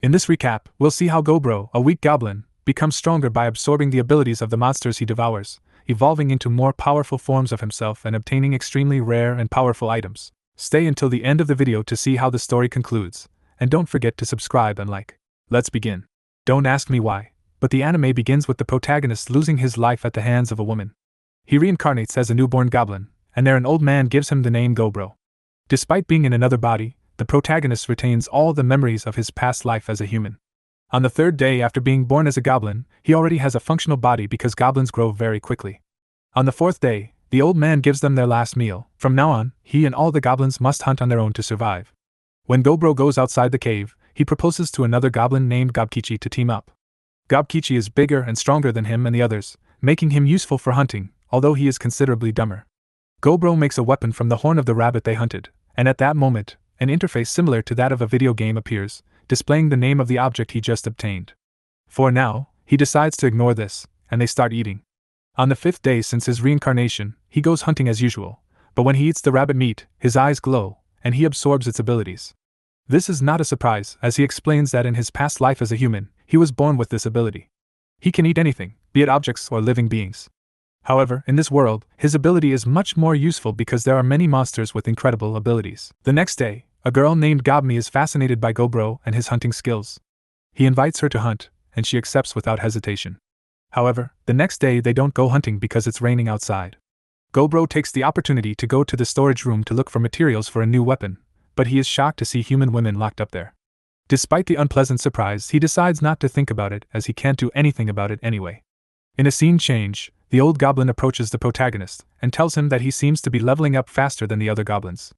In this recap, we'll see how Gobro, a weak goblin, becomes stronger by absorbing the abilities of the monsters he devours, evolving into more powerful forms of himself and obtaining extremely rare and powerful items. Stay until the end of the video to see how the story concludes, and don't forget to subscribe and like. Let's begin. Don't ask me why, but the anime begins with the protagonist losing his life at the hands of a woman. He reincarnates as a newborn goblin, and there an old man gives him the name Gobro. Despite being in another body, the protagonist retains all the memories of his past life as a human. On the third day after being born as a goblin, he already has a functional body because goblins grow very quickly. On the fourth day, the old man gives them their last meal. From now on, he and all the goblins must hunt on their own to survive. When Gobro goes outside the cave, he proposes to another goblin named Gobkichi to team up. Gobkichi is bigger and stronger than him and the others, making him useful for hunting, although he is considerably dumber. Gobro makes a weapon from the horn of the rabbit they hunted, and at that moment, an interface similar to that of a video game appears, displaying the name of the object he just obtained. For now, he decides to ignore this, and they start eating. On the fifth day since his reincarnation, he goes hunting as usual, but when he eats the rabbit meat, his eyes glow, and he absorbs its abilities. This is not a surprise, as he explains that in his past life as a human, he was born with this ability. He can eat anything, be it objects or living beings. However, in this world, his ability is much more useful because there are many monsters with incredible abilities. The next day, a girl named Gobmi is fascinated by Gobro and his hunting skills. He invites her to hunt, and she accepts without hesitation. However, the next day they don't go hunting because it's raining outside. Gobro takes the opportunity to go to the storage room to look for materials for a new weapon, but he is shocked to see human women locked up there. Despite the unpleasant surprise, he decides not to think about it as he can't do anything about it anyway. In a scene change, the old goblin approaches the protagonist and tells him that he seems to be leveling up faster than the other goblins.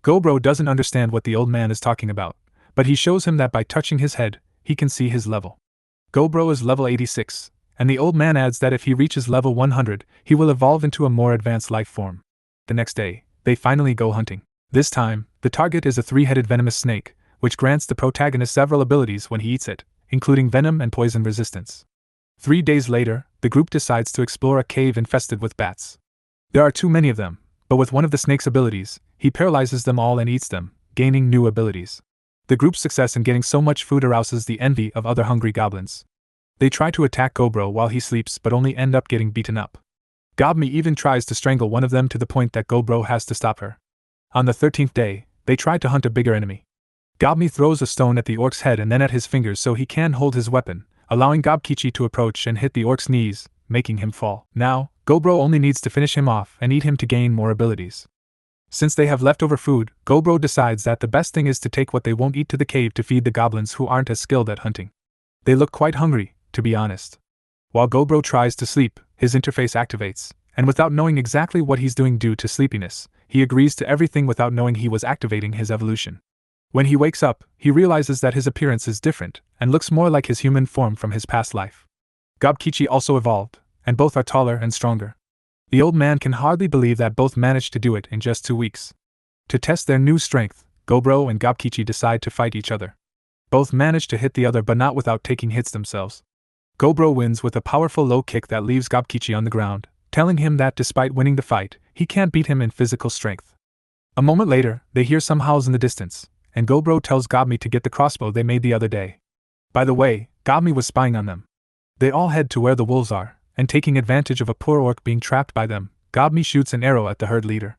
Gobro doesn't understand what the old man is talking about, but he shows him that by touching his head, he can see his level. Gobro is level 86, and the old man adds that if he reaches level 100, he will evolve into a more advanced life form. The next day, they finally go hunting. This time, the target is a three-headed venomous snake, which grants the protagonist several abilities when he eats it, including venom and poison resistance. 3 days later, the group decides to explore a cave infested with bats. There are too many of them, but with one of the snake's abilities, he paralyzes them all and eats them, gaining new abilities. The group's success in getting so much food arouses the envy of other hungry goblins. They try to attack Gobro while he sleeps but only end up getting beaten up. Gobmi even tries to strangle one of them to the point that Gobro has to stop her. On the 13th day, they try to hunt a bigger enemy. Gobmi throws a stone at the orc's head and then at his fingers so he can hold his weapon, allowing Gobkichi to approach and hit the orc's knees, making him fall. Now, Gobro only needs to finish him off and eat him to gain more abilities. Since they have leftover food, Gobro decides that the best thing is to take what they won't eat to the cave to feed the goblins who aren't as skilled at hunting. They look quite hungry, to be honest. While Gobro tries to sleep, his interface activates, and without knowing exactly what he's doing due to sleepiness, he agrees to everything without knowing he was activating his evolution. When he wakes up, he realizes that his appearance is different, and looks more like his human form from his past life. Gobkichi also evolved, and both are taller and stronger. The old man can hardly believe that both managed to do it in just 2 weeks. To test their new strength, Gobro and Gobkichi decide to fight each other. Both manage to hit the other but not without taking hits themselves. Gobro wins with a powerful low kick that leaves Gobkichi on the ground, telling him that despite winning the fight, he can't beat him in physical strength. A moment later, they hear some howls in the distance, and Gobro tells Gobmi to get the crossbow they made the other day. By the way, Gobmi was spying on them. They all head to where the wolves are, and taking advantage of a poor orc being trapped by them, Gobmi shoots an arrow at the herd leader.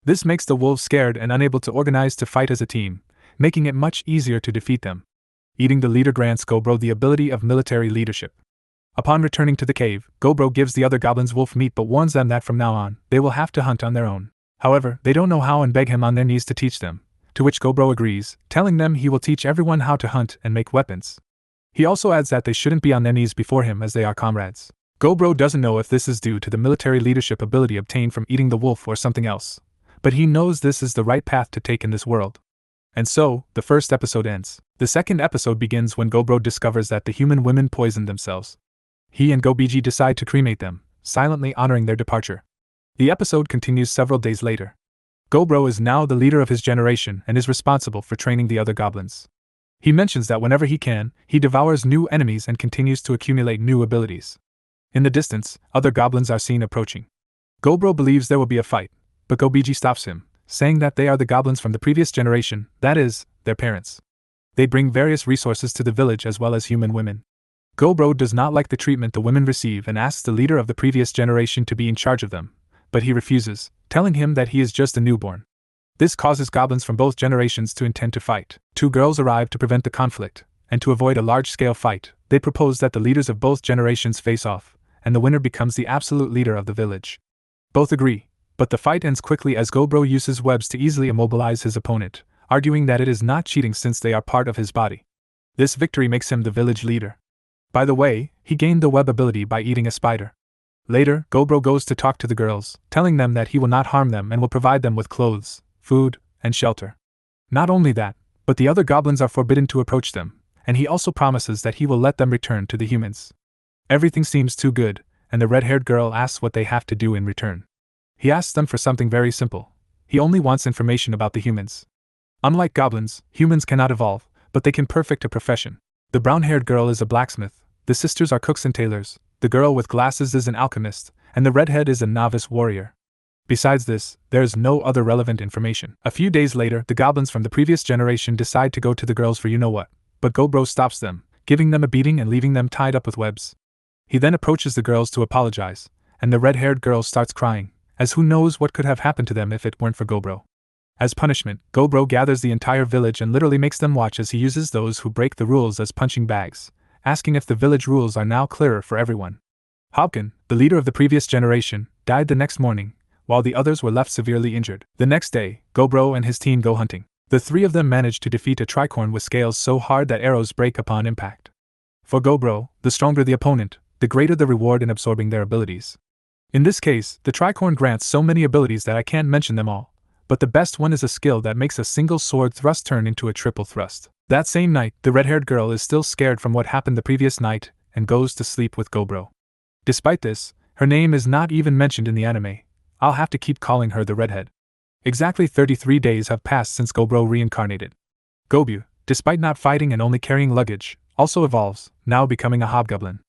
This makes the wolves scared and unable to organize to fight as a team, making it much easier to defeat them. Eating the leader grants Gobro the ability of military leadership. Upon returning to the cave, Gobro gives the other goblins wolf meat but warns them that from now on, they will have to hunt on their own. However, they don't know how and beg him on their knees to teach them, to which Gobro agrees, telling them he will teach everyone how to hunt and make weapons. He also adds that they shouldn't be on their knees before him as they are comrades. Gobro doesn't know if this is due to the military leadership ability obtained from eating the wolf or something else, but he knows this is the right path to take in this world. And so, the first episode ends. The second episode begins when Gobro discovers that the human women poisoned themselves. He and Gobiji decide to cremate them, silently honoring their departure. The episode continues several days later. Gobro is now the leader of his generation and is responsible for training the other goblins. He mentions that whenever he can, he devours new enemies and continues to accumulate new abilities. In the distance, other goblins are seen approaching. Gobro believes there will be a fight, but Gobiji stops him, saying that they are the goblins from the previous generation, that is, their parents. They bring various resources to the village as well as human women. Gobro does not like the treatment the women receive and asks the leader of the previous generation to be in charge of them, but he refuses, telling him that he is just a newborn. This causes goblins from both generations to intend to fight. Two girls arrive to prevent the conflict, and to avoid a large-scale fight, they propose that the leaders of both generations face off, and the winner becomes the absolute leader of the village. Both agree, but the fight ends quickly as Gobro uses webs to easily immobilize his opponent, arguing that it is not cheating since they are part of his body. This victory makes him the village leader. By the way, he gained the web ability by eating a spider. Later, Gobro goes to talk to the girls, telling them that he will not harm them and will provide them with clothes, food, and shelter. Not only that, but the other goblins are forbidden to approach them, and he also promises that he will let them return to the humans. Everything seems too good, and the red-haired girl asks what they have to do in return. He asks them for something very simple. He only wants information about the humans. Unlike goblins, humans cannot evolve, but they can perfect a profession. The brown-haired girl is a blacksmith, the sisters are cooks and tailors, the girl with glasses is an alchemist, and the redhead is a novice warrior. Besides this, there is no other relevant information. A few days later, the goblins from the previous generation decide to go to the girls for you-know-what, but Gobro stops them, giving them a beating and leaving them tied up with webs. He then approaches the girls to apologize, and the red-haired girl starts crying, as who knows what could have happened to them if it weren't for Gobro. As punishment, Gobro gathers the entire village and literally makes them watch as he uses those who break the rules as punching bags, asking if the village rules are now clearer for everyone. Hobkin, the leader of the previous generation, died the next morning, while the others were left severely injured. The next day, Gobro and his team go hunting. The three of them manage to defeat a tricorn with scales so hard that arrows break upon impact. For Gobro, the stronger the opponent, the greater the reward in absorbing their abilities. In this case, the tricorn grants so many abilities that I can't mention them all, but the best one is a skill that makes a single sword thrust turn into a triple thrust. That same night, the red-haired girl is still scared from what happened the previous night and goes to sleep with Gobro. Despite this, her name is not even mentioned in the anime. I'll have to keep calling her the redhead. Exactly 33 days have passed since Gobro reincarnated. Gobu, despite not fighting and only carrying luggage, also evolves, now becoming a hobgoblin.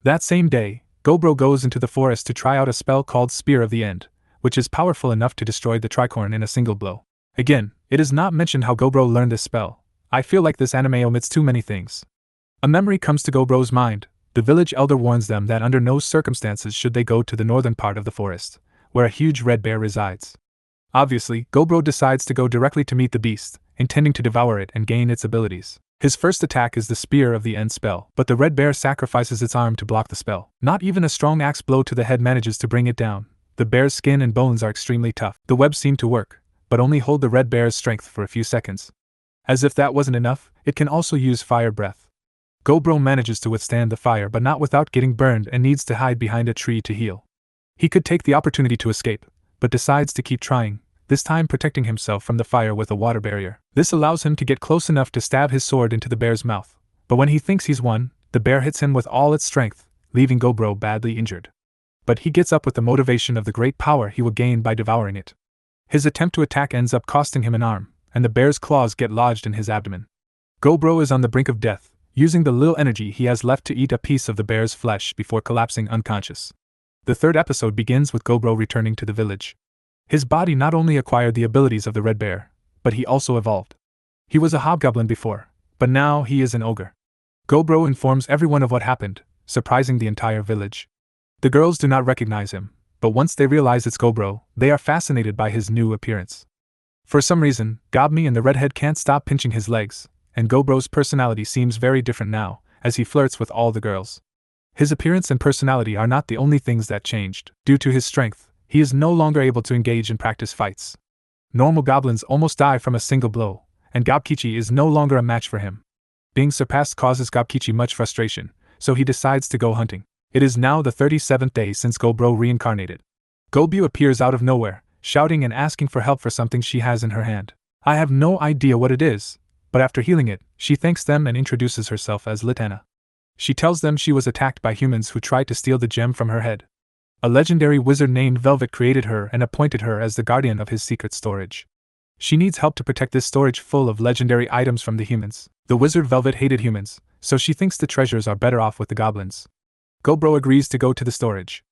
That same day, Gobro goes into the forest to try out a spell called Spear of the End, which is powerful enough to destroy the tricorn in a single blow. Again, it is not mentioned how Gobro learned this spell. I feel like this anime omits too many things. A memory comes to Gobro's mind. The village elder warns them that under no circumstances should they go to the northern part of the forest, where a huge red bear resides. Obviously, Gobro decides to go directly to meet the beast, intending to devour it and gain its abilities. His first attack is the Spear of the End spell, but the red bear sacrifices its arm to block the spell. Not even a strong axe blow to the head manages to bring it down. The bear's skin and bones are extremely tough. The webs seem to work, but only hold the red bear's strength for a few seconds. As if that wasn't enough, it can also use fire breath. Gobro manages to withstand the fire but not without getting burned and needs to hide behind a tree to heal. He could take the opportunity to escape, but decides to keep trying, this time protecting himself from the fire with a water barrier. This allows him to get close enough to stab his sword into the bear's mouth, but when he thinks he's won, the bear hits him with all its strength, leaving Gobro badly injured. But he gets up with the motivation of the great power he will gain by devouring it. His attempt to attack ends up costing him an arm, and the bear's claws get lodged in his abdomen. Gobro is on the brink of death, using the little energy he has left to eat a piece of the bear's flesh before collapsing unconscious. The third episode begins with Gobro returning to the village. His body not only acquired the abilities of the red bear, but he also evolved. He was a hobgoblin before, but now he is an ogre. Gobro informs everyone of what happened, surprising the entire village. The girls do not recognize him, but once they realize it's Gobro, they are fascinated by his new appearance. For some reason, Gobmi and the redhead can't stop pinching his legs, and Gobro's personality seems very different now, as he flirts with all the girls. His appearance and personality are not the only things that changed. Due to his strength, he is no longer able to engage in practice fights. Normal goblins almost die from a single blow, and Gobkichi is no longer a match for him. Being surpassed causes Gobkichi much frustration, so he decides to go hunting. It is now the 37th day since Gobro reincarnated. Gobu appears out of nowhere, shouting and asking for help for something she has in her hand. I have no idea what it is, but after healing it, she thanks them and introduces herself as Litana. She tells them she was attacked by humans who tried to steal the gem from her head. A legendary wizard named Velvet created her and appointed her as the guardian of his secret storage. She needs help to protect this storage full of legendary items from the humans. The wizard Velvet hated humans, so she thinks the treasures are better off with the goblins. Gobro agrees to go to the storage.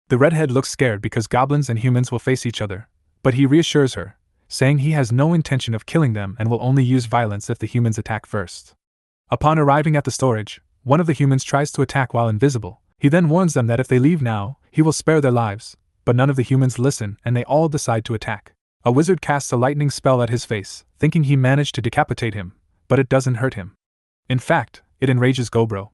The redhead looks scared because goblins and humans will face each other, but he reassures her, saying he has no intention of killing them and will only use violence if the humans attack first. Upon arriving at the storage, one of the humans tries to attack while invisible. He then warns them that if they leave now, he will spare their lives, but none of the humans listen and they all decide to attack. A wizard casts a lightning spell at his face, thinking he managed to decapitate him, but it doesn't hurt him. In fact, it enrages Goblin.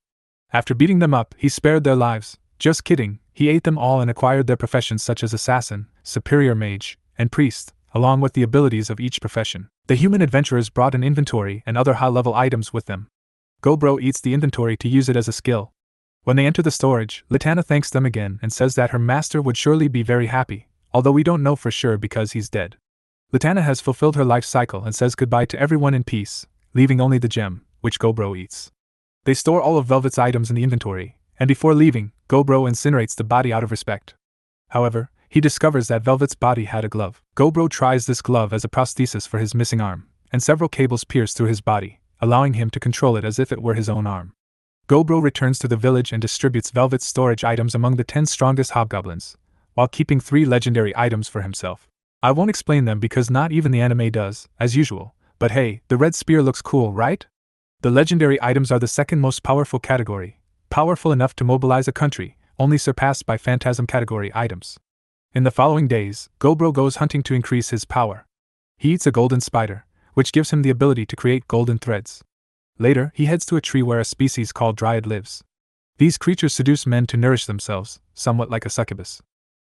After beating them up, he spared their lives. Just kidding, he ate them all and acquired their professions such as assassin, superior mage, and priest, along with the abilities of each profession. The human adventurers brought an inventory and other high-level items with them. Goblin eats the inventory to use it as a skill. When they enter the storage, Litana thanks them again and says that her master would surely be very happy, although we don't know for sure because he's dead. Litana has fulfilled her life cycle and says goodbye to everyone in peace, leaving only the gem, which Goblin eats. They store all of Velvet's items in the inventory, and before leaving, Goblin incinerates the body out of respect. However, he discovers that Velvet's body had a glove. Goblin tries this glove as a prosthesis for his missing arm, and several cables pierce through his body, allowing him to control it as if it were his own arm. Goblin returns to the village and distributes Velvet's storage items among the 10 strongest hobgoblins, while keeping 3 legendary items for himself. I won't explain them because not even the anime does, as usual, but hey, the red spear looks cool, right? The legendary items are the second most powerful category, powerful enough to mobilize a country, only surpassed by phantasm category items. In the following days, Goblin goes hunting to increase his power. He eats a golden spider, which gives him the ability to create golden threads. Later, he heads to a tree where a species called Dryad lives. These creatures seduce men to nourish themselves, somewhat like a succubus.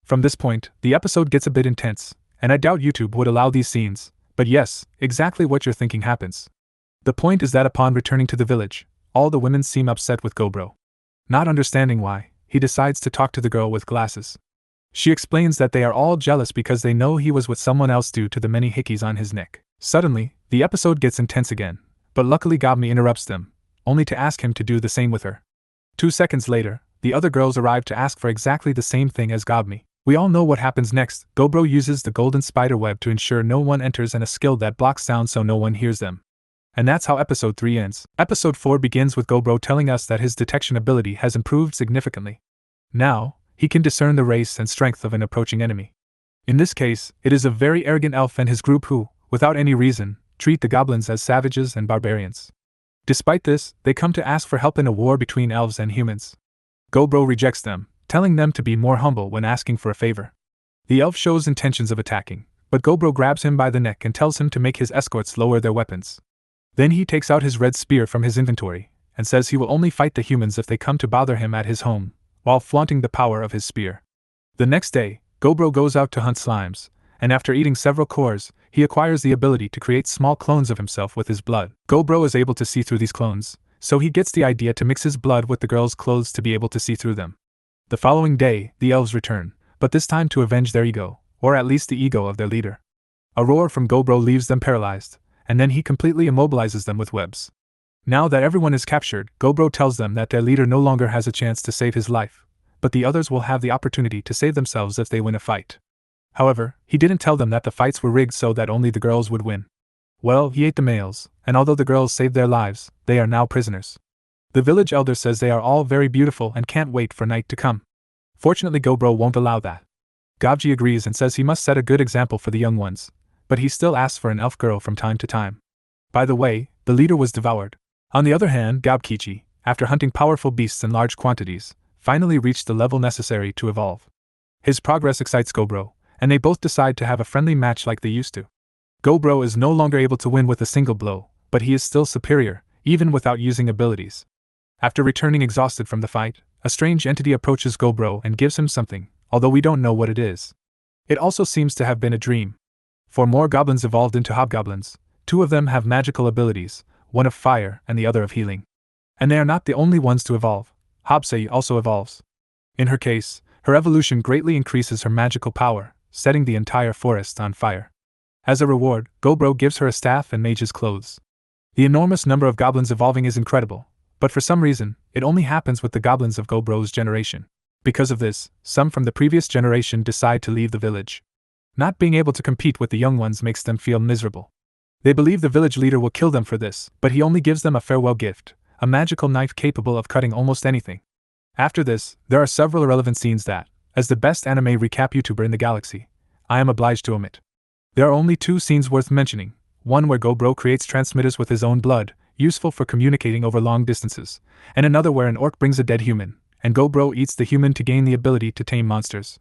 From this point, the episode gets a bit intense, and I doubt YouTube would allow these scenes, but yes, exactly what you're thinking happens. The point is that upon returning to the village, all the women seem upset with Goblin. Not understanding why, he decides to talk to the girl with glasses. She explains that they are all jealous because they know he was with someone else due to the many hickeys on his neck. Suddenly, the episode gets intense again, but luckily Goblin interrupts them, only to ask him to do the same with her. 2 seconds later, the other girls arrive to ask for exactly the same thing as Goblin. We all know what happens next. Goblin uses the golden spider web to ensure no one enters and a skill that blocks sound so no one hears them. And that's how episode 3 ends. Episode 4 begins with Goblin telling us that his detection ability has improved significantly. Now, he can discern the race and strength of an approaching enemy. In this case, it is a very arrogant elf and his group who, without any reason, treat the goblins as savages and barbarians. Despite this, they come to ask for help in a war between elves and humans. Goblin rejects them, telling them to be more humble when asking for a favor. The elf shows intentions of attacking, but Goblin grabs him by the neck and tells him to make his escorts lower their weapons. Then he takes out his red spear from his inventory, and says he will only fight the humans if they come to bother him at his home, while flaunting the power of his spear. The next day, Goblin goes out to hunt slimes, and after eating several cores, he acquires the ability to create small clones of himself with his blood. Goblin is able to see through these clones, so he gets the idea to mix his blood with the girls' clothes to be able to see through them. The following day, the elves return, but this time to avenge their ego, or at least the ego of their leader. A roar from Goblin leaves them paralyzed, and then he completely immobilizes them with webs. Now that everyone is captured, Goblin tells them that their leader no longer has a chance to save his life, but the others will have the opportunity to save themselves if they win a fight. However, he didn't tell them that the fights were rigged so that only the girls would win. Well, he ate the males, and although the girls saved their lives, they are now prisoners. The village elder says they are all very beautiful and can't wait for night to come. Fortunately, Goblin won't allow that. Gobji agrees and says he must set a good example for the young ones, but he still asks for an elf girl from time to time. By the way, the leader was devoured. On the other hand, Gobkichi, after hunting powerful beasts in large quantities, finally reached the level necessary to evolve. His progress excites Goblin, and they both decide to have a friendly match like they used to. Goblin is no longer able to win with a single blow, but he is still superior, even without using abilities. After returning exhausted from the fight, a strange entity approaches Goblin and gives him something, although we don't know what it is. It also seems to have been a dream. 4 more goblins evolved into hobgoblins. 2 of them have magical abilities, one of fire and the other of healing. And they are not the only ones to evolve. Hobsei also evolves. In her case, her evolution greatly increases her magical power, setting the entire forest on fire. As a reward, Goblin gives her a staff and mage's clothes. The enormous number of goblins evolving is incredible, but for some reason, it only happens with the goblins of Goblin's generation. Because of this, some from the previous generation decide to leave the village. Not being able to compete with the young ones makes them feel miserable. They believe the village leader will kill them for this, but he only gives them a farewell gift, a magical knife capable of cutting almost anything. After this, there are several irrelevant scenes that, as the best anime recap YouTuber in the galaxy, I am obliged to omit. There are only 2 scenes worth mentioning, one where Gobro creates transmitters with his own blood, useful for communicating over long distances, and another where an orc brings a dead human, and Gobro eats the human to gain the ability to tame monsters.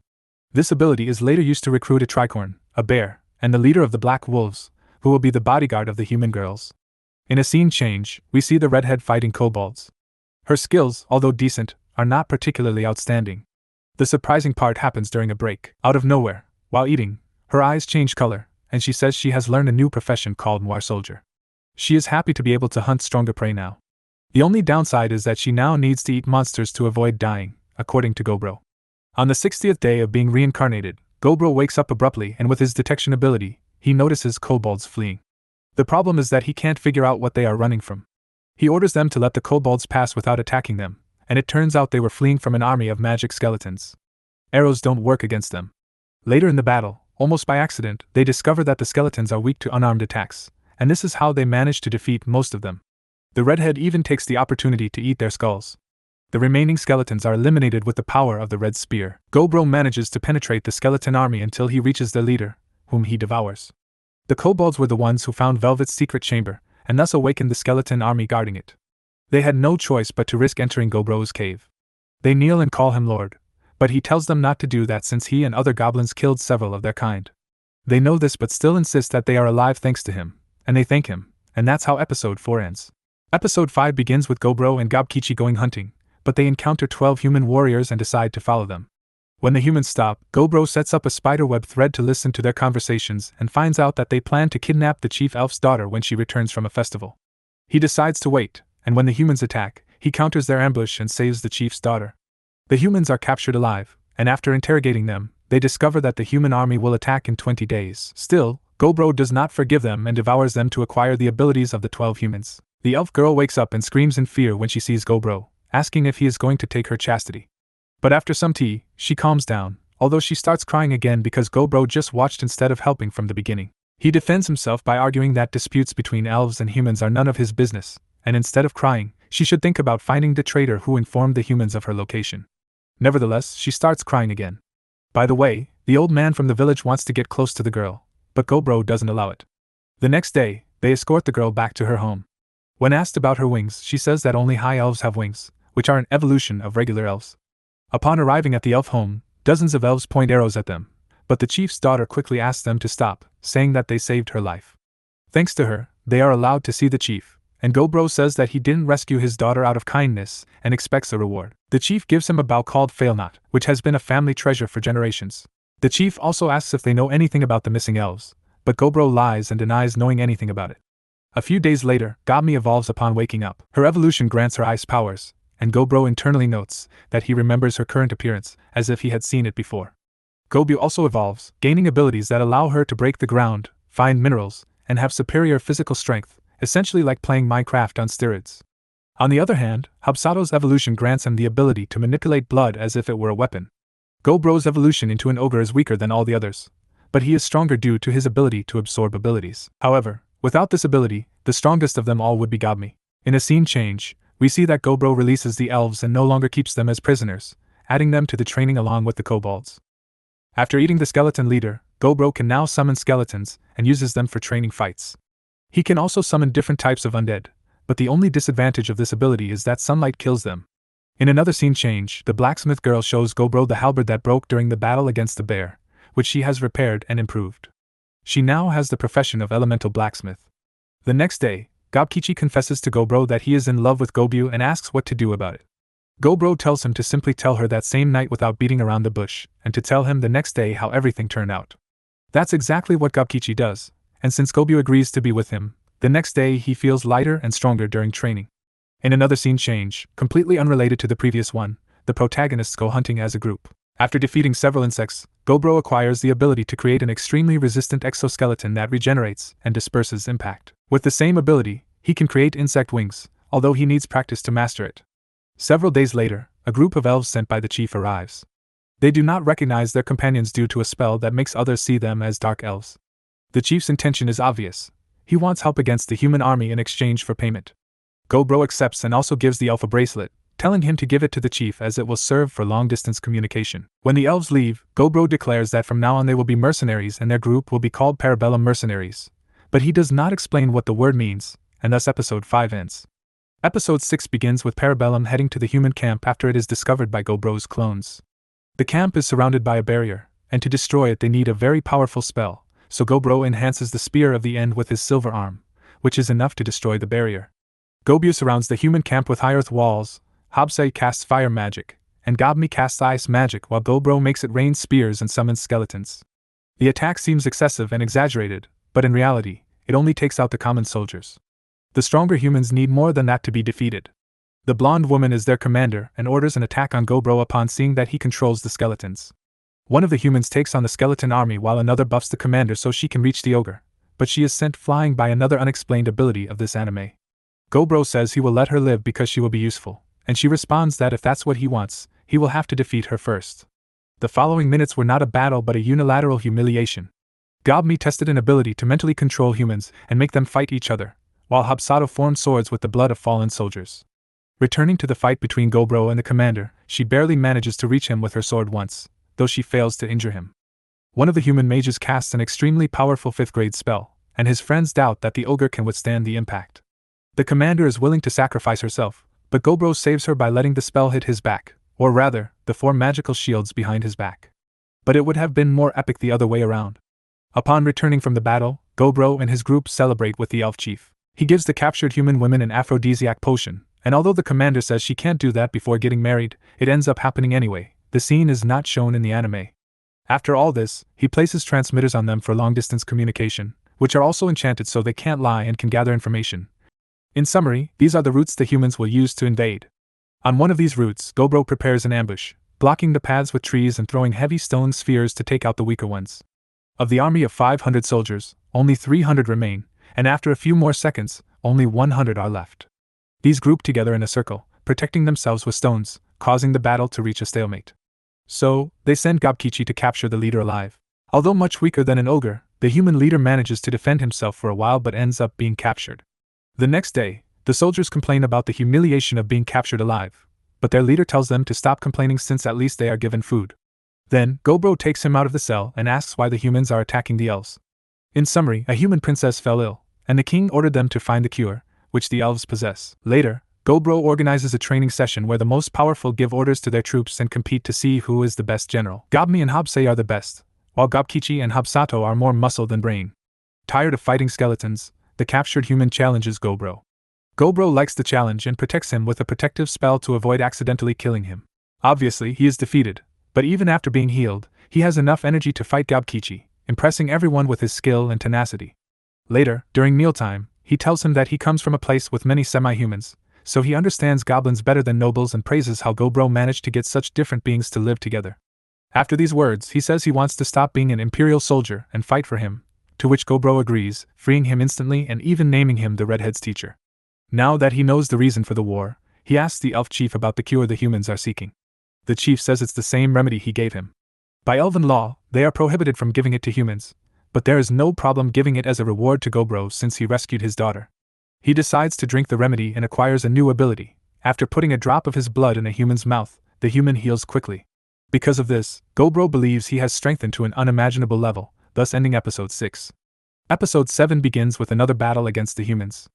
This ability is later used to recruit a tricorn, a bear, and the leader of the Black Wolves, who will be the bodyguard of the human girls. In a scene change, we see the redhead fighting kobolds. Her skills, although decent, are not particularly outstanding. The surprising part happens during a break. Out of nowhere, while eating, her eyes change color, and she says she has learned a new profession called Noir Soldier. She is happy to be able to hunt stronger prey now. The only downside is that she now needs to eat monsters to avoid dying, according to Gobro. On the 60th day of being reincarnated, Gobro wakes up abruptly and with his detection ability, he notices kobolds fleeing. The problem is that he can't figure out what they are running from. He orders them to let the kobolds pass without attacking them, and it turns out they were fleeing from an army of magic skeletons. Arrows don't work against them. Later in the battle, almost by accident, they discover that the skeletons are weak to unarmed attacks, and this is how they manage to defeat most of them. The redhead even takes the opportunity to eat their skulls. The remaining skeletons are eliminated with the power of the red spear. Gobro manages to penetrate the skeleton army until he reaches their leader, whom he devours. The kobolds were the ones who found Velvet's secret chamber, and thus awakened the skeleton army guarding it. They had no choice but to risk entering Gobro's cave. They kneel and call him Lord, but he tells them not to do that since he and other goblins killed several of their kind. They know this but still insist that they are alive thanks to him, and they thank him, and that's how episode 4 ends. Episode 5 begins with Gobro and Gobkichi going hunting, but they encounter 12 human warriors and decide to follow them. When the humans stop, Gobro sets up a spiderweb thread to listen to their conversations and finds out that they plan to kidnap the chief elf's daughter when she returns from a festival. He decides to wait, and when the humans attack, he counters their ambush and saves the chief's daughter. The humans are captured alive, and after interrogating them, they discover that the human army will attack in 20 days. Still, Gobro does not forgive them and devours them to acquire the abilities of the 12 humans. The elf girl wakes up and screams in fear when she sees Gobro, asking if he is going to take her chastity. But after some tea, she calms down, although she starts crying again because Gobro just watched instead of helping from the beginning. He defends himself by arguing that disputes between elves and humans are none of his business, and instead of crying, she should think about finding the traitor who informed the humans of her location. Nevertheless, she starts crying again. By the way, the old man from the village wants to get close to the girl, but Gobro doesn't allow it. The next day, they escort the girl back to her home. When asked about her wings, she says that only high elves have wings, which are an evolution of regular elves. Upon arriving at the elf home, dozens of elves point arrows at them, but the chief's daughter quickly asks them to stop, saying that they saved her life. Thanks to her, they are allowed to see the chief, and Gobro says that he didn't rescue his daughter out of kindness and expects a reward. The chief gives him a bow called Failnot, which has been a family treasure for generations. The chief also asks if they know anything about the missing elves, but Gobro lies and denies knowing anything about it. A few days later, Gobmi evolves upon waking up. Her evolution grants her ice powers, and Gobro internally notes that he remembers her current appearance, as if he had seen it before. Gobu also evolves, gaining abilities that allow her to break the ground, find minerals, and have superior physical strength, essentially like playing Minecraft on steroids. On the other hand, Habsato's evolution grants him the ability to manipulate blood as if it were a weapon. Gobro's evolution into an ogre is weaker than all the others, but he is stronger due to his ability to absorb abilities. However, without this ability, the strongest of them all would be Gobmi. In a scene change, we see that Gobro releases the elves and no longer keeps them as prisoners, adding them to the training along with the kobolds. After eating the skeleton leader, Gobro can now summon skeletons and uses them for training fights. He can also summon different types of undead, but the only disadvantage of this ability is that sunlight kills them. In another scene change, the blacksmith girl shows Gobro the halberd that broke during the battle against the bear, which she has repaired and improved. She now has the profession of elemental blacksmith. The next day, Gobkichi confesses to Gobro that he is in love with Gobu and asks what to do about it. Gobro tells him to simply tell her that same night without beating around the bush, and to tell him the next day how everything turned out. That's exactly what Gobkichi does, and since Gobu agrees to be with him, the next day he feels lighter and stronger during training. In another scene change, completely unrelated to the previous one, the protagonists go hunting as a group. After defeating several insects, Gobro acquires the ability to create an extremely resistant exoskeleton that regenerates and disperses impact. With the same ability, he can create insect wings, although he needs practice to master it. Several days later, a group of elves sent by the chief arrives. They do not recognize their companions due to a spell that makes others see them as dark elves. The chief's intention is obvious. He wants help against the human army in exchange for payment. Gobro accepts and also gives the elf a bracelet, telling him to give it to the chief as it will serve for long-distance communication. When the elves leave, Gobro declares that from now on they will be mercenaries and their group will be called Parabellum mercenaries. But he does not explain what the word means, and thus episode 5 ends. Episode 6 begins with Parabellum heading to the human camp after it is discovered by Gobro's clones. The camp is surrounded by a barrier, and to destroy it they need a very powerful spell, so Gobro enhances the spear of the end with his silver arm, which is enough to destroy the barrier. Gobu surrounds the human camp with high earth walls, Habsei casts fire magic, and Gobmi casts ice magic while Gobro makes it rain spears and summons skeletons. The attack seems excessive and exaggerated, but in reality, it only takes out the common soldiers. The stronger humans need more than that to be defeated. The blonde woman is their commander and orders an attack on Gobro upon seeing that he controls the skeletons. One of the humans takes on the skeleton army while another buffs the commander so she can reach the ogre, but she is sent flying by another unexplained ability of this anime. Gobro says he will let her live because she will be useful, and she responds that if that's what he wants, he will have to defeat her first. The following minutes were not a battle but a unilateral humiliation. Gobmi tested an ability to mentally control humans and make them fight each other, while Habsato formed swords with the blood of fallen soldiers. Returning to the fight between Gobro and the commander, she barely manages to reach him with her sword once, though she fails to injure him. One of the human mages casts an extremely powerful 5th grade spell, and his friends doubt that the ogre can withstand the impact. The commander is willing to sacrifice herself, but Gobro saves her by letting the spell hit his back, or rather, the 4 magical shields behind his back. But it would have been more epic the other way around. Upon returning from the battle, Gobro and his group celebrate with the elf chief. He gives the captured human women an aphrodisiac potion, and although the commander says she can't do that before getting married, it ends up happening anyway. The scene is not shown in the anime. After all this, he places transmitters on them for long-distance communication, which are also enchanted so they can't lie and can gather information. In summary, these are the routes the humans will use to invade. On one of these routes, Gobro prepares an ambush, blocking the paths with trees and throwing heavy stone spheres to take out the weaker ones. Of the army of 500 soldiers, only 300 remain, and after a few more seconds, only 100 are left. These group together in a circle, protecting themselves with stones, causing the battle to reach a stalemate. So, they send Gobkichi to capture the leader alive. Although much weaker than an ogre, the human leader manages to defend himself for a while but ends up being captured. The next day, the soldiers complain about the humiliation of being captured alive, but their leader tells them to stop complaining since at least they are given food. Then, Gobro takes him out of the cell and asks why the humans are attacking the elves. In summary, a human princess fell ill, and the king ordered them to find the cure, which the elves possess. Later, Gobro organizes a training session where the most powerful give orders to their troops and compete to see who is the best general. Gobmi and Habsei are the best, while Gobkichi and Habsato are more muscle than brain. Tired of fighting skeletons, the captured human challenges Gobro. Gobro likes the challenge and protects him with a protective spell to avoid accidentally killing him. Obviously, he is defeated, but even after being healed, he has enough energy to fight Gobkichi, impressing everyone with his skill and tenacity. Later, during mealtime, he tells him that he comes from a place with many semi-humans, so he understands goblins better than nobles and praises how Gobro managed to get such different beings to live together. After these words, he says he wants to stop being an imperial soldier and fight for him, to which Gobro agrees, freeing him instantly and even naming him the Redhead's teacher. Now that he knows the reason for the war, he asks the elf chief about the cure the humans are seeking. The chief says it's the same remedy he gave him. By elven law, they are prohibited from giving it to humans, but there is no problem giving it as a reward to Gobro since he rescued his daughter. He decides to drink the remedy and acquires a new ability. After putting a drop of his blood in a human's mouth, the human heals quickly. Because of this, Gobro believes he has strengthened to an unimaginable level, thus ending episode 6. Episode 7 begins with another battle against the humans.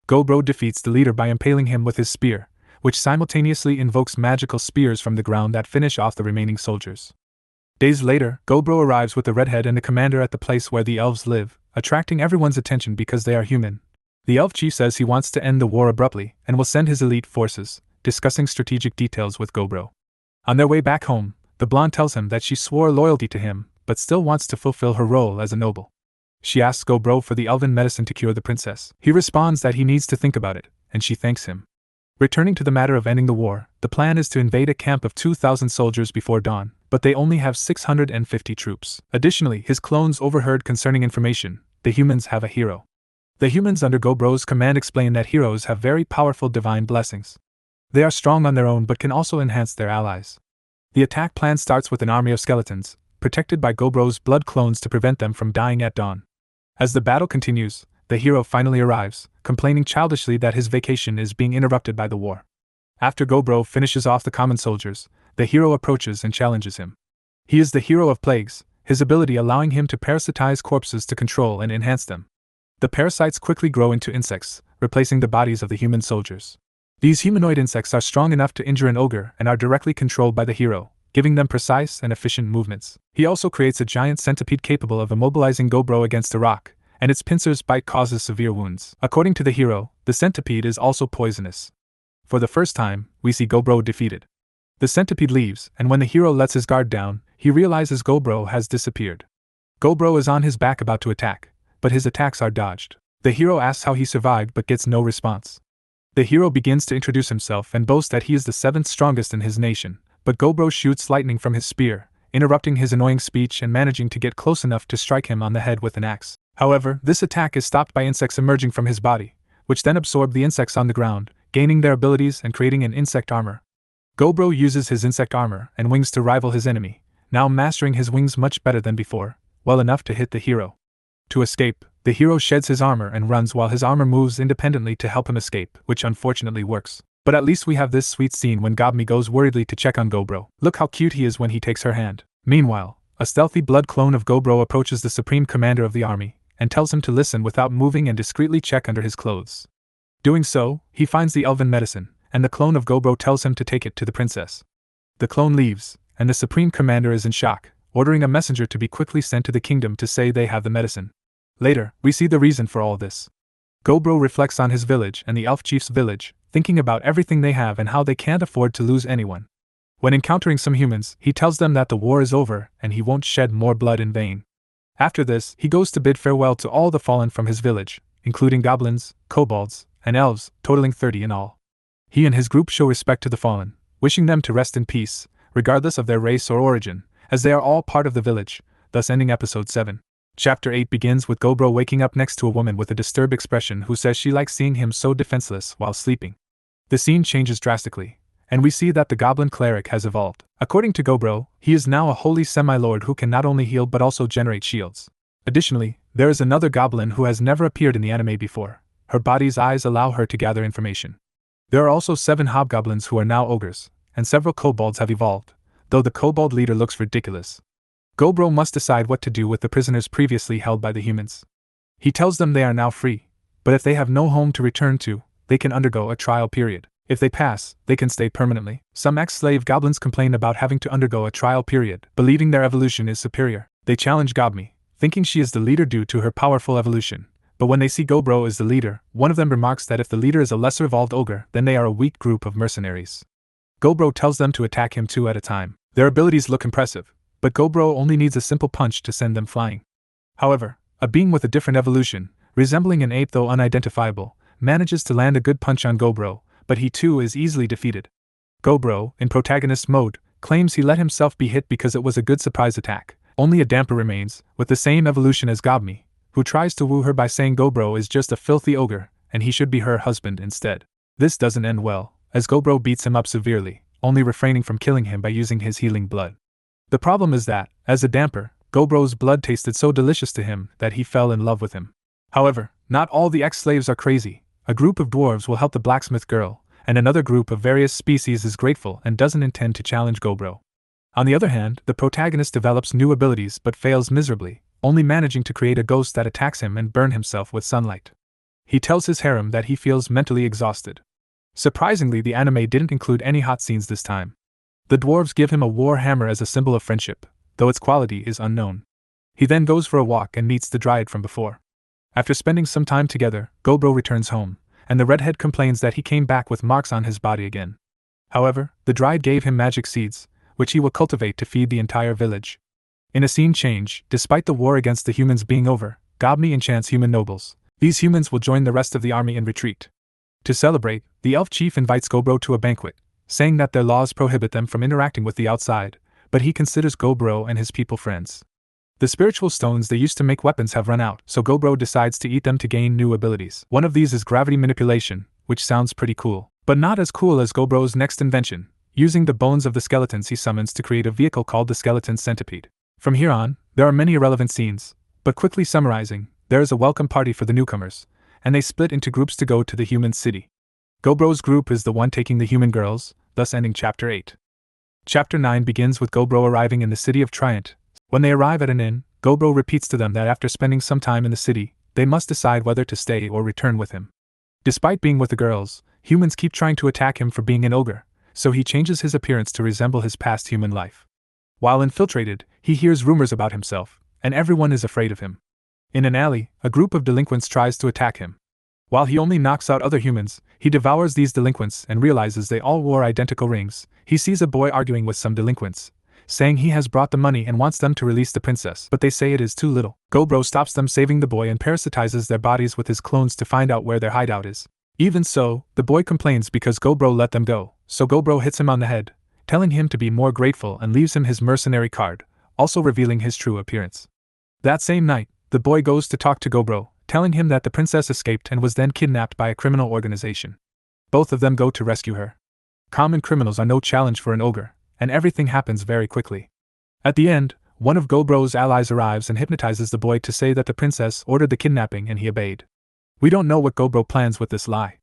Gobro defeats the leader by impaling him with his spear, which simultaneously invokes magical spears from the ground that finish off the remaining soldiers. Days later, Gobro arrives with the Redhead and the commander at the place where the elves live, attracting everyone's attention because they are human. The elf chief says he wants to end the war abruptly and will send his elite forces, discussing strategic details with Gobro. On their way back home, the blonde tells him that she swore loyalty to him, but still wants to fulfill her role as a noble. She asks Gobro for the elven medicine to cure the princess. He responds that he needs to think about it, and she thanks him. Returning to the matter of ending the war, the plan is to invade a camp of 2,000 soldiers before dawn, but they only have 650 troops. Additionally, his clones overheard concerning information. The humans have a hero. The humans under Gobro's command explain that heroes have very powerful divine blessings. They are strong on their own but can also enhance their allies. The attack plan starts with an army of skeletons, protected by Gobro's blood clones to prevent them from dying at dawn. As the battle continues, the hero finally arrives, complaining childishly that his vacation is being interrupted by the war. After Gobro finishes off the common soldiers, the hero approaches and challenges him. He is the hero of plagues, his ability allowing him to parasitize corpses to control and enhance them. The parasites quickly grow into insects, replacing the bodies of the human soldiers. These humanoid insects are strong enough to injure an ogre and are directly controlled by the hero, giving them precise and efficient movements. He also creates a giant centipede capable of immobilizing Gobro against a rock, and its pincer's bite causes severe wounds. According to the hero, the centipede is also poisonous. For the first time, we see Gobro defeated. The centipede leaves, and when the hero lets his guard down, he realizes Gobro has disappeared. Gobro is on his back about to attack, but his attacks are dodged. The hero asks how he survived but gets no response. The hero begins to introduce himself and boast that he is the 7th strongest in his nation, but Gobro shoots lightning from his spear, interrupting his annoying speech and managing to get close enough to strike him on the head with an axe. However, this attack is stopped by insects emerging from his body, which then absorb the insects on the ground, gaining their abilities and creating an insect armor. Gobro uses his insect armor and wings to rival his enemy, now mastering his wings much better than before, well enough to hit the hero. To escape, the hero sheds his armor and runs while his armor moves independently to help him escape, which unfortunately works. But at least we have this sweet scene when Goblin goes worriedly to check on Gobro. Look how cute he is when he takes her hand. Meanwhile, a stealthy blood clone of Gobro approaches the supreme commander of the army, and tells him to listen without moving and discreetly check under his clothes. Doing so, he finds the elven medicine, and the clone of Gobro tells him to take it to the princess. The clone leaves, and the supreme commander is in shock, ordering a messenger to be quickly sent to the kingdom to say they have the medicine. Later, we see the reason for all this. Gobro reflects on his village and the elf chief's village, thinking about everything they have and how they can't afford to lose anyone. When encountering some humans, he tells them that the war is over and he won't shed more blood in vain. After this, he goes to bid farewell to all the fallen from his village, including goblins, kobolds, and elves, totaling 30 in all. He and his group show respect to the fallen, wishing them to rest in peace, regardless of their race or origin, as they are all part of the village, thus ending episode 7. Chapter 8 begins with Gobro waking up next to a woman with a disturbed expression who says she likes seeing him so defenseless while sleeping. The scene changes drastically, and we see that the goblin cleric has evolved. According to Gobro, he is now a holy semi-lord who can not only heal but also generate shields. Additionally, there is another goblin who has never appeared in the anime before. Her body's eyes allow her to gather information. There are also 7 hobgoblins who are now ogres, and several kobolds have evolved, though the kobold leader looks ridiculous. Gobro must decide what to do with the prisoners previously held by the humans. He tells them they are now free, but if they have no home to return to, they can undergo a trial period. If they pass, they can stay permanently. Some ex-slave goblins complain about having to undergo a trial period, believing their evolution is superior. They challenge Goblin, thinking she is the leader due to her powerful evolution. But when they see Gobro as the leader, one of them remarks that if the leader is a lesser evolved ogre, then they are a weak group of mercenaries. Gobro tells them to attack him 2 at a time. Their abilities look impressive, but Gobro only needs a simple punch to send them flying. However, a being with a different evolution, resembling an ape though unidentifiable, manages to land a good punch on Gobro, but he too is easily defeated. Gobro, in protagonist mode, claims he let himself be hit because it was a good surprise attack. Only a damper remains, with the same evolution as Goblin, who tries to woo her by saying Gobro is just a filthy ogre, and he should be her husband instead. This doesn't end well, as Gobro beats him up severely, only refraining from killing him by using his healing blood. The problem is that, as a damper, Gobro's blood tasted so delicious to him that he fell in love with him. However, not all the ex-slaves are crazy. A group of dwarves will help the blacksmith girl, and another group of various species is grateful and doesn't intend to challenge Gobro. On the other hand, the protagonist develops new abilities but fails miserably, only managing to create a ghost that attacks him and burn himself with sunlight. He tells his harem that he feels mentally exhausted. Surprisingly, the anime didn't include any hot scenes this time. The dwarves give him a war hammer as a symbol of friendship, though its quality is unknown. He then goes for a walk and meets the dryad from before. After spending some time together, Gobro returns home, and the redhead complains that he came back with marks on his body again. However, the dryad gave him magic seeds, which he will cultivate to feed the entire village. In a scene change, despite the war against the humans being over, Goblin enchants human nobles. These humans will join the rest of the army in retreat. To celebrate, the elf chief invites Gobro to a banquet, saying that their laws prohibit them from interacting with the outside, but he considers Gobro and his people friends. The spiritual stones they used to make weapons have run out, so Gobro decides to eat them to gain new abilities. One of these is gravity manipulation, which sounds pretty cool, but not as cool as Gobro's next invention, using the bones of the skeletons he summons to create a vehicle called the skeleton centipede. From here on, there are many irrelevant scenes, but quickly summarizing, there is a welcome party for the newcomers, and they split into groups to go to the human city. Gobro's group is the one taking the human girls, thus ending Chapter 8. Chapter 9 begins with Gobro arriving in the city of Trient. When they arrive at an inn, Gobro repeats to them that after spending some time in the city, they must decide whether to stay or return with him. Despite being with the girls, humans keep trying to attack him for being an ogre, so he changes his appearance to resemble his past human life. While infiltrated, he hears rumors about himself, and everyone is afraid of him. In an alley, a group of delinquents tries to attack him. While he only knocks out other humans, he devours these delinquents and realizes they all wore identical rings. He sees a boy arguing with some delinquents, saying he has brought the money and wants them to release the princess, but they say it is too little. Gobro stops them, saving the boy, and parasitizes their bodies with his clones to find out where their hideout is. Even so, the boy complains because Gobro let them go, so Gobro hits him on the head, telling him to be more grateful, and leaves him his mercenary card, also revealing his true appearance. That same night, the boy goes to talk to Gobro, telling him that the princess escaped and was then kidnapped by a criminal organization. Both of them go to rescue her. Common criminals are no challenge for an ogre, and everything happens very quickly. At the end, one of Gobro's allies arrives and hypnotizes the boy to say that the princess ordered the kidnapping and he obeyed. We don't know what Gobro plans with this lie.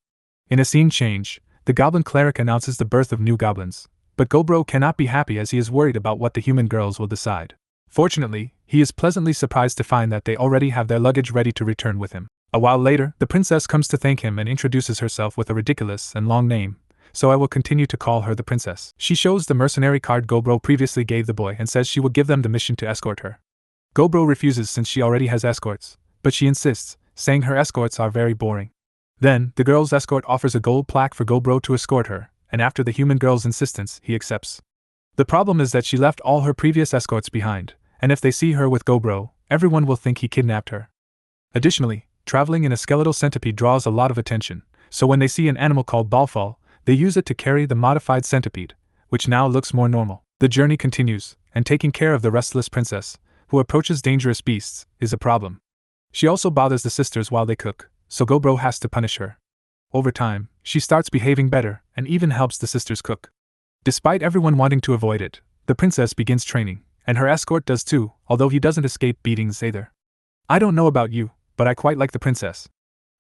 In a scene change, the goblin cleric announces the birth of new goblins, but Gobro cannot be happy as he is worried about what the human girls will decide. Fortunately, he is pleasantly surprised to find that they already have their luggage ready to return with him. A while later, the princess comes to thank him and introduces herself with a ridiculous and long name, so I will continue to call her the princess. She shows the mercenary card Gobro previously gave the boy and says she will give them the mission to escort her. Gobro refuses since she already has escorts, but she insists, saying her escorts are very boring. Then, the girl's escort offers a gold plaque for Gobro to escort her, and after the human girl's insistence, he accepts. The problem is that she left all her previous escorts behind, and if they see her with Gobro, everyone will think he kidnapped her. Additionally, traveling in a skeletal centipede draws a lot of attention, so when they see an animal called Balfall, they use it to carry the modified centipede, which now looks more normal. The journey continues, and taking care of the restless princess, who approaches dangerous beasts, is a problem. She also bothers the sisters while they cook, so Gobro has to punish her. Over time, she starts behaving better and even helps the sisters cook. Despite everyone wanting to avoid it, the princess begins training, and her escort does too, although he doesn't escape beatings either. I don't know about you, but I quite like the princess.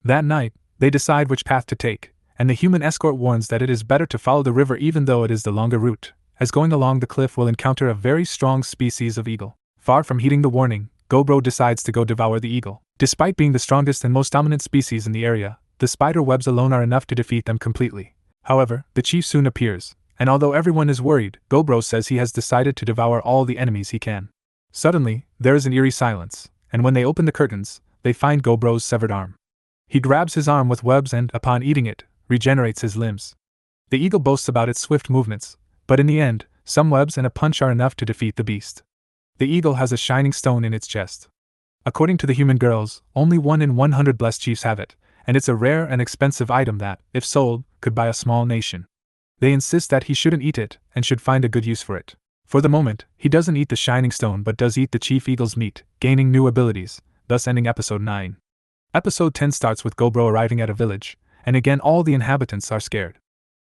That night, they decide which path to take, and the human escort warns that it is better to follow the river even though it is the longer route, as going along the cliff will encounter a very strong species of eagle. Far from heeding the warning, Gobro decides to go devour the eagle. Despite being the strongest and most dominant species in the area, the spider webs alone are enough to defeat them completely. However, the chief soon appears, and although everyone is worried, Gobro says he has decided to devour all the enemies he can. Suddenly, there is an eerie silence, and when they open the curtains, they find Gobro's severed arm. He grabs his arm with webs and, upon eating it, regenerates his limbs. The eagle boasts about its swift movements, but in the end, some webs and a punch are enough to defeat the beast. The eagle has a shining stone in its chest. According to the human girls, only 1 in 100 blessed chiefs have it, and it's a rare and expensive item that, if sold, could buy a small nation. They insist that he shouldn't eat it, and should find a good use for it. For the moment, he doesn't eat the shining stone but does eat the chief eagle's meat, gaining new abilities, thus ending episode 9. Episode 10 starts with Gobro arriving at a village, and again all the inhabitants are scared.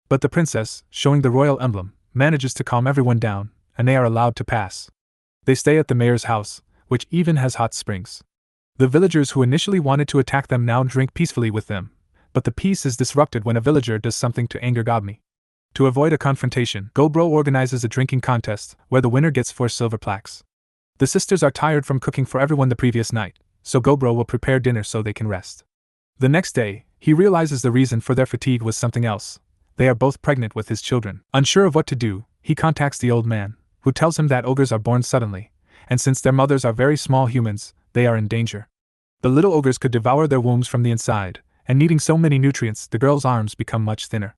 But the princess, showing the royal emblem, manages to calm everyone down, and they are allowed to pass. They stay at the mayor's house, which even has hot springs. The villagers who initially wanted to attack them now drink peacefully with them, but the peace is disrupted when a villager does something to anger Goblin. To avoid a confrontation, Gobro organizes a drinking contest, where the winner gets 4 silver plaques. The sisters are tired from cooking for everyone the previous night, so Gobro will prepare dinner so they can rest. The next day, he realizes the reason for their fatigue was something else. They are both pregnant with his children. Unsure of what to do, he contacts the old man, who tells him that ogres are born suddenly, and since their mothers are very small humans, they are in danger. The little ogres could devour their wombs from the inside, and needing so many nutrients, the girl's arms become much thinner.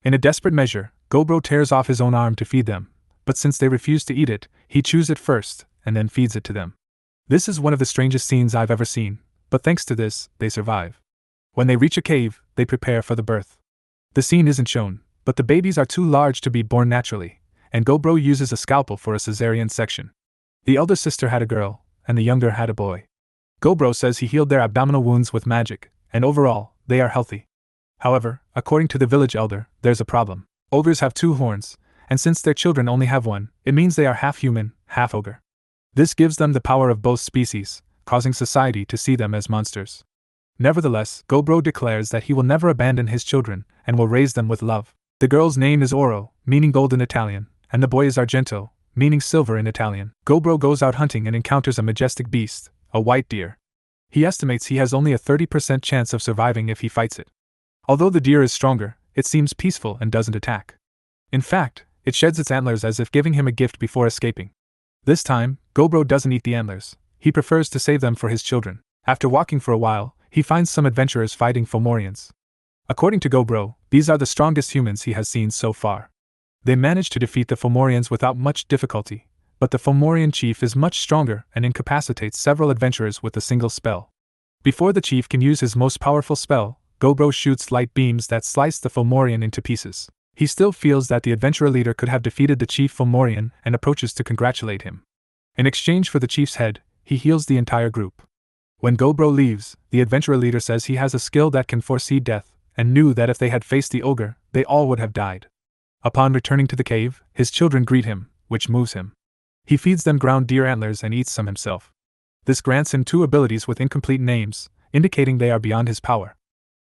In a desperate measure, Gobro tears off his own arm to feed them, but since they refuse to eat it, he chews it first, and then feeds it to them. This is one of the strangest scenes I've ever seen, but thanks to this, they survive. When they reach a cave, they prepare for the birth. The scene isn't shown, but the babies are too large to be born naturally, and Gobro uses a scalpel for a cesarean section. The elder sister had a girl, and the younger had a boy. Gobro says he healed their abdominal wounds with magic, and overall, they are healthy. However, according to the village elder, there's a problem. Ogres have 2 horns, and since their children only have 1, it means they are half human, half ogre. This gives them the power of both species, causing society to see them as monsters. Nevertheless, Gobro declares that he will never abandon his children and will raise them with love. The girl's name is Oro, meaning gold in Italian, and the boy is Argento, meaning silver in Italian. Gobro goes out hunting and encounters a majestic beast, a white deer. He estimates he has only a 30% chance of surviving if he fights it. Although the deer is stronger, it seems peaceful and doesn't attack. In fact, it sheds its antlers as if giving him a gift before escaping. This time, Gobro doesn't eat the antlers. He prefers to save them for his children. After walking for a while, he finds some adventurers fighting Fomorians. According to Gobro, these are the strongest humans he has seen so far. They manage to defeat the Fomorians without much difficulty, but the Fomorian chief is much stronger and incapacitates several adventurers with a single spell. Before the chief can use his most powerful spell, Gobro shoots light beams that slice the Fomorian into pieces. He still feels that the adventurer leader could have defeated the chief Fomorian and approaches to congratulate him. In exchange for the chief's head, he heals the entire group. When Gobro leaves, the adventurer leader says he has a skill that can foresee death, and knew that if they had faced the ogre, they all would have died. Upon returning to the cave, his children greet him, which moves him. He feeds them ground deer antlers and eats some himself. This grants him 2 abilities with incomplete names, indicating they are beyond his power.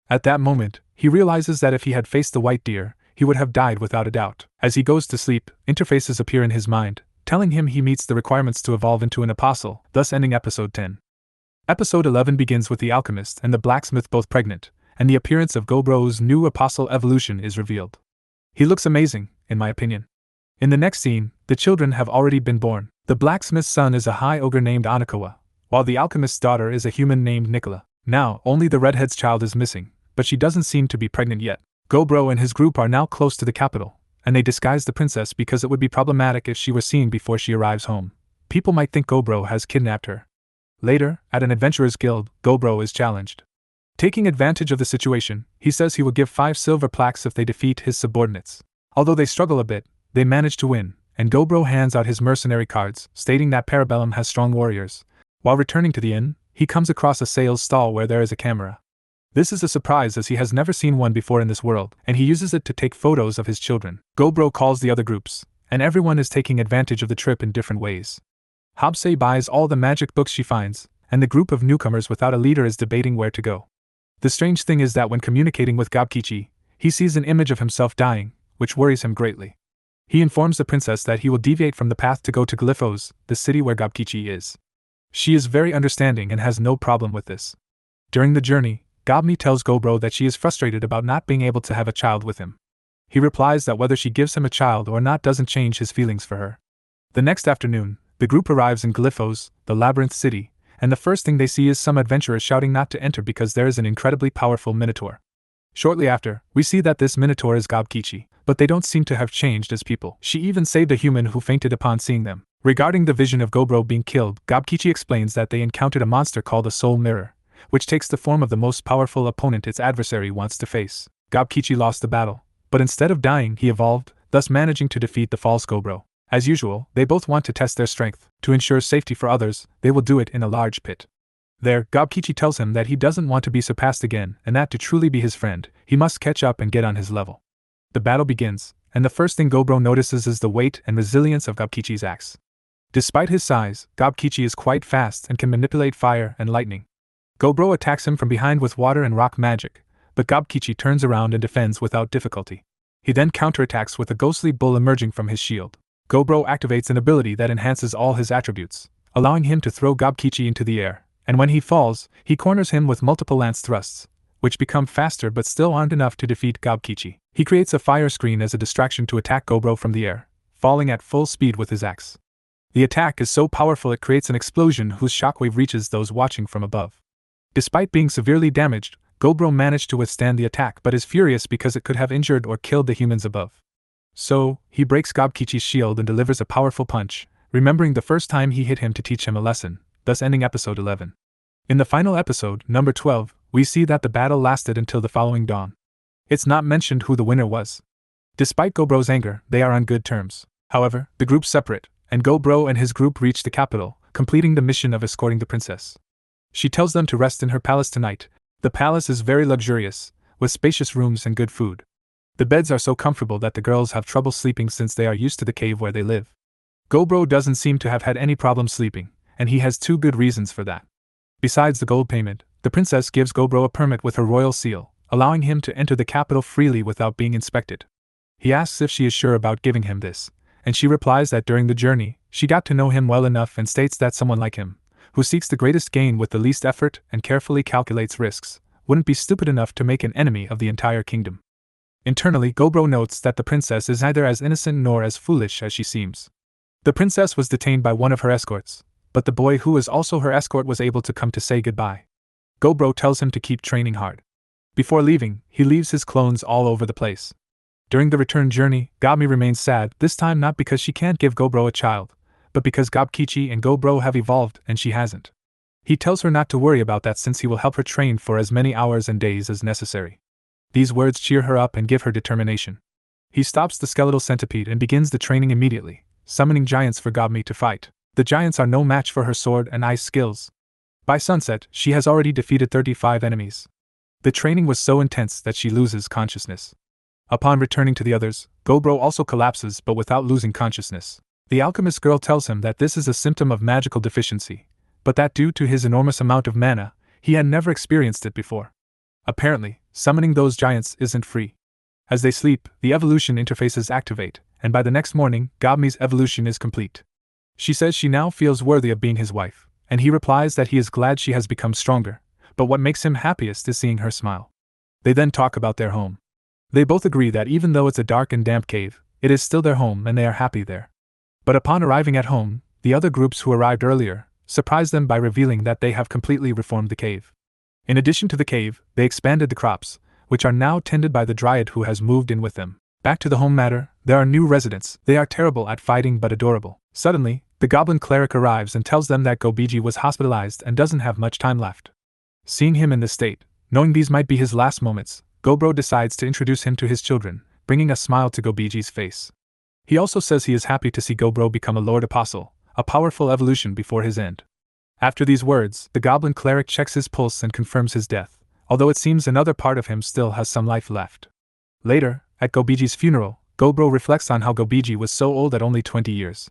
At that moment, he realizes that if he had faced the white deer, he would have died without a doubt. As he goes to sleep, interfaces appear in his mind, telling him he meets the requirements to evolve into an apostle, thus ending episode 10. Episode 11 begins with the alchemist and the blacksmith both pregnant, and the appearance of Gobro's new apostle evolution is revealed. He looks amazing, in my opinion. In the next scene, the children have already been born. The blacksmith's son is a high ogre named Anakawa, while the alchemist's daughter is a human named Nicola. Now, only the redhead's child is missing, but she doesn't seem to be pregnant yet. Gobro and his group are now close to the capital, and they disguise the princess because it would be problematic if she were seen before she arrives home. People might think Gobro has kidnapped her. Later, at an adventurer's guild, Gobro is challenged. Taking advantage of the situation, he says he will give 5 silver plaques if they defeat his subordinates. Although they struggle a bit, they manage to win, and Gobro hands out his mercenary cards, stating that Parabellum has strong warriors. While returning to the inn, he comes across a sales stall where there is a camera. This is a surprise as he has never seen one before in this world, and he uses it to take photos of his children. Gobro calls the other groups, and everyone is taking advantage of the trip in different ways. Habse buys all the magic books she finds, and the group of newcomers without a leader is debating where to go. The strange thing is that when communicating with Gobkichi, he sees an image of himself dying, which worries him greatly. He informs the princess that he will deviate from the path to go to Glyphos, the city where Gobkichi is. She is very understanding and has no problem with this. During the journey, Gobni tells Gobro that she is frustrated about not being able to have a child with him. He replies that whether she gives him a child or not doesn't change his feelings for her. The next afternoon, the group arrives in Glyphos, the labyrinth city, and the first thing they see is some adventurers shouting not to enter because there is an incredibly powerful minotaur. Shortly after, we see that this minotaur is Gobkichi, but they don't seem to have changed as people. She even saved a human who fainted upon seeing them. Regarding the vision of Gobro being killed, Gobkichi explains that they encountered a monster called a soul mirror, which takes the form of the most powerful opponent its adversary wants to face. Gobkichi lost the battle, but instead of dying, he evolved, thus managing to defeat the false Gobro. As usual, they both want to test their strength. To ensure safety for others, they will do it in a large pit. There, Gobkichi tells him that he doesn't want to be surpassed again, and that to truly be his friend, he must catch up and get on his level. The battle begins, and the first thing Gobro notices is the weight and resilience of Gobkichi's axe. Despite his size, Gobkichi is quite fast and can manipulate fire and lightning. Gobro attacks him from behind with water and rock magic, but Gobkichi turns around and defends without difficulty. He then counterattacks with a ghostly bull emerging from his shield. Gobro activates an ability that enhances all his attributes, allowing him to throw Gobkichi into the air, and when he falls, he corners him with multiple lance thrusts, which become faster but still aren't enough to defeat Gobkichi. He creates a fire screen as a distraction to attack Gobro from the air, falling at full speed with his axe. The attack is so powerful it creates an explosion whose shockwave reaches those watching from above. Despite being severely damaged, Gobro managed to withstand the attack but is furious because it could have injured or killed the humans above. So, he breaks Gobkichi's shield and delivers a powerful punch, remembering the first time he hit him to teach him a lesson, thus ending episode 11. In the final episode, number 12, we see that the battle lasted until the following dawn. It's not mentioned who the winner was. Despite Gobro's anger, they are on good terms. However, the groups separate, and Gobro and his group reach the capital, completing the mission of escorting the princess. She tells them to rest in her palace tonight. The palace is very luxurious, with spacious rooms and good food. The beds are so comfortable that the girls have trouble sleeping since they are used to the cave where they live. Gobro doesn't seem to have had any problem sleeping, and he has 2 good reasons for that. Besides the gold payment, the princess gives Gobro a permit with her royal seal, allowing him to enter the capital freely without being inspected. He asks if she is sure about giving him this, and she replies that during the journey, she got to know him well enough and states that someone like him, who seeks the greatest gain with the least effort and carefully calculates risks, wouldn't be stupid enough to make an enemy of the entire kingdom. Internally, Gobro notes that the princess is neither as innocent nor as foolish as she seems. The princess was detained by one of her escorts, but the boy who was also her escort was able to come to say goodbye. Gobro tells him to keep training hard. Before leaving, he leaves his clones all over the place. During the return journey, Gobmi remains sad, this time not because she can't give Gobro a child, but because Gobkichi and Gobro have evolved and she hasn't. He tells her not to worry about that since he will help her train for as many hours and days as necessary. These words cheer her up and give her determination. He stops the skeletal centipede and begins the training immediately, summoning giants for Gobmi to fight. The giants are no match for her sword and ice skills. By sunset, she has already defeated 35 enemies. The training was so intense that she loses consciousness. Upon returning to the others, Gobro also collapses but without losing consciousness. The alchemist girl tells him that this is a symptom of magical deficiency, but that due to his enormous amount of mana, he had never experienced it before. Apparently, summoning those giants isn't free. As they sleep, the evolution interfaces activate, and by the next morning, Gobmi's evolution is complete. She says she now feels worthy of being his wife, and he replies that he is glad she has become stronger, but what makes him happiest is seeing her smile. They then talk about their home. They both agree that even though it's a dark and damp cave, it is still their home and they are happy there. But upon arriving at home, the other groups who arrived earlier surprise them by revealing that they have completely reformed the cave. In addition to the cave, they expanded the crops, which are now tended by the dryad who has moved in with them. Back to the home matter, there are new residents. They are terrible at fighting but adorable. Suddenly, the goblin cleric arrives and tells them that Gobiji was hospitalized and doesn't have much time left. Seeing him in this state, knowing these might be his last moments, Gobro decides to introduce him to his children, bringing a smile to Gobiji's face. He also says he is happy to see Gobro become a Lord Apostle, a powerful evolution before his end. After these words, the goblin cleric checks his pulse and confirms his death, although it seems another part of him still has some life left. Later, at Gobiji's funeral, Gobro reflects on how Gobiji was so old at only 20 years.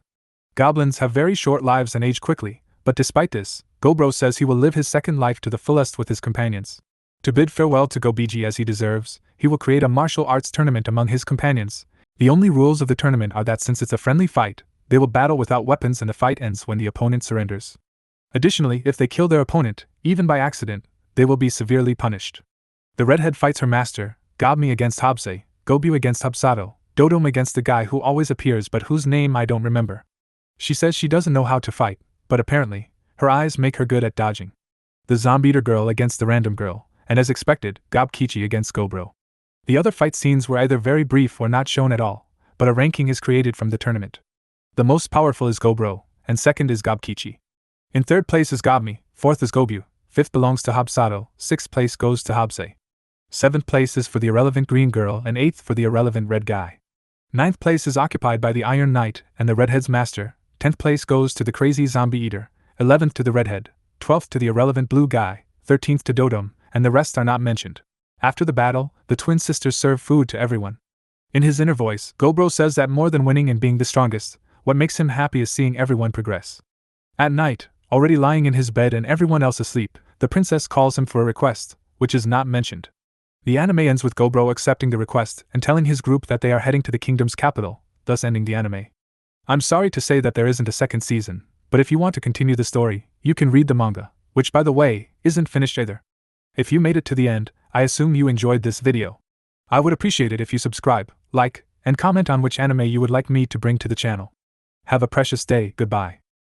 Goblins have very short lives and age quickly, but despite this, Gobro says he will live his second life to the fullest with his companions. To bid farewell to Gobiji as he deserves, he will create a martial arts tournament among his companions. The only rules of the tournament are that since it's a friendly fight, they will battle without weapons and the fight ends when the opponent surrenders. Additionally, if they kill their opponent, even by accident, they will be severely punished. The redhead fights her master, Gobmi against Hobse, Gobu against Hobsato, Dodom against the guy who always appears but whose name I don't remember. She says she doesn't know how to fight, but apparently, her eyes make her good at dodging. The zombie-eater girl against the random girl, and as expected, Gobkichi against Gobro. The other fight scenes were either very brief or not shown at all, but a ranking is created from the tournament. The most powerful is Gobro, and second is Gobkichi. In third place is Gobmi, fourth is Gobu, fifth belongs to Hobsato, sixth place goes to Hobse. Seventh place is for the irrelevant green girl and eighth for the irrelevant red guy. Ninth place is occupied by the Iron Knight and the redhead's master, 10th place goes to the crazy zombie eater, 11th to the redhead, 12th to the irrelevant blue guy, 13th to Dodom, and the rest are not mentioned. After the battle, the twin sisters serve food to everyone. In his inner voice, Gobro says that more than winning and being the strongest, what makes him happy is seeing everyone progress. At night, already lying in his bed and everyone else asleep, the princess calls him for a request, which is not mentioned. The anime ends with Gobro accepting the request and telling his group that they are heading to the kingdom's capital, thus ending the anime. I'm sorry to say that there isn't a second season, but if you want to continue the story, you can read the manga, which by the way, isn't finished either. If you made it to the end, I assume you enjoyed this video. I would appreciate it if you subscribe, like, and comment on which anime you would like me to bring to the channel. Have a precious day, goodbye.